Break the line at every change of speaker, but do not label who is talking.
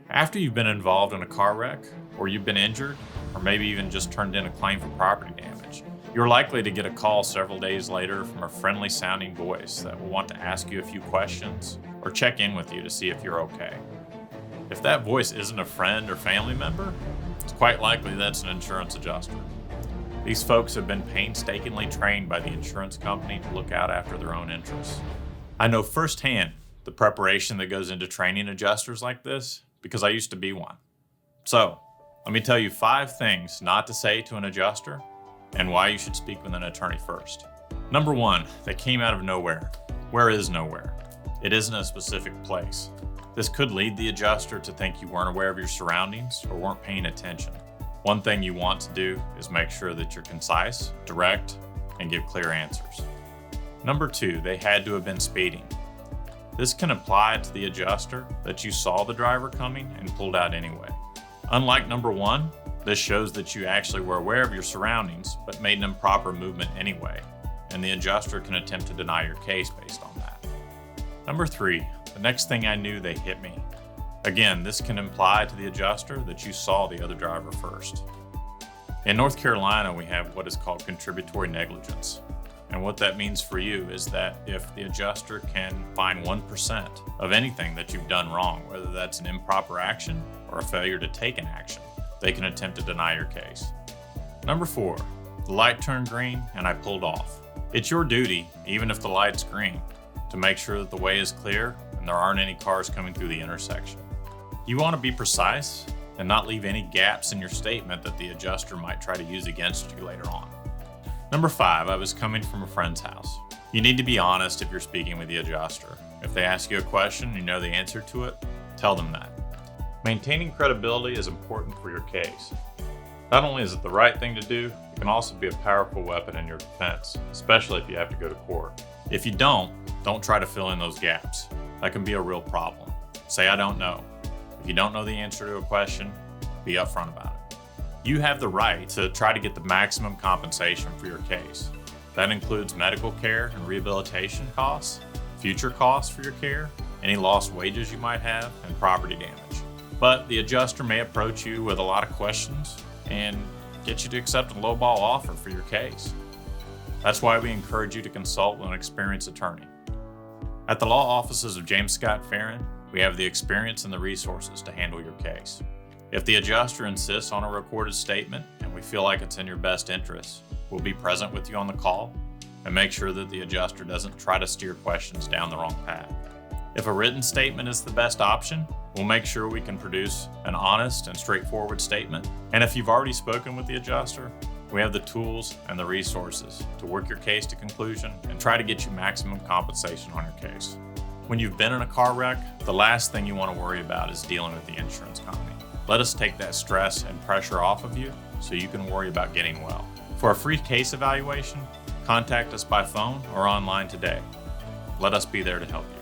After you've been involved in a car wreck, or you've been injured, or maybe even just turned in a claim for property damage, you're likely to get a call several days later from a friendly sounding voice that will want to ask you a few questions or check in with you to see if you're okay. If that voice isn't a friend or family member, it's quite likely that's an insurance adjuster. These folks have been painstakingly trained by the insurance company to look out after their own interests. I know firsthand the preparation that goes into training adjusters like this because I used to be one. So, let me tell you 5 things not to say to an adjuster and why you should speak with an attorney first. Number 1, they came out of nowhere. Where is nowhere? It isn't a specific place. This could lead the adjuster to think you weren't aware of your surroundings or weren't paying attention. One thing you want to do is make sure that you're concise, direct, and give clear answers. Number 2, they had to have been speeding. This can apply to the adjuster that you saw the driver coming and pulled out anyway. Unlike number 1, this shows that you actually were aware of your surroundings but made an improper movement anyway, and the adjuster can attempt to deny your case based on that. Number 3, the next thing I knew, they hit me. Again, this can imply to the adjuster that you saw the other driver first. In North Carolina, we have what is called contributory negligence. And what that means for you is that if the adjuster can find 1% of anything that you've done wrong, whether that's an improper action or a failure to take an action, they can attempt to deny your case. Number 4, the light turned green and I pulled off. It's your duty, even if the light's green, to make sure that the way is clear and there aren't any cars coming through the intersection. You want to be precise and not leave any gaps in your statement that the adjuster might try to use against you later on. Number 5, I was coming from a friend's house. You need to be honest if you're speaking with the adjuster. If they ask you a question and you know the answer to it, tell them that. Maintaining credibility is important for your case. Not only is it the right thing to do, it can also be a powerful weapon in your defense, especially if you have to go to court. If you don't try to fill in those gaps. That can be a real problem. Say, I don't know. If you don't know the answer to a question, be upfront about it. You have the right to try to get the maximum compensation for your case. That includes medical care and rehabilitation costs, future costs for your care, any lost wages you might have, and property damage. But the adjuster may approach you with a lot of questions and get you to accept a lowball offer for your case. That's why we encourage you to consult with an experienced attorney. At the law offices of James Scott Farron, we have the experience and the resources to handle your case. If the adjuster insists on a recorded statement and we feel like it's in your best interest, we'll be present with you on the call and make sure that the adjuster doesn't try to steer questions down the wrong path. If a written statement is the best option, we'll make sure we can produce an honest and straightforward statement. And if you've already spoken with the adjuster, we have the tools and the resources to work your case to conclusion and try to get you maximum compensation on your case. When you've been in a car wreck, the last thing you want to worry about is dealing with the insurance company. Let us take that stress and pressure off of you so you can worry about getting well. For a free case evaluation, contact us by phone or online today. Let us be there to help you.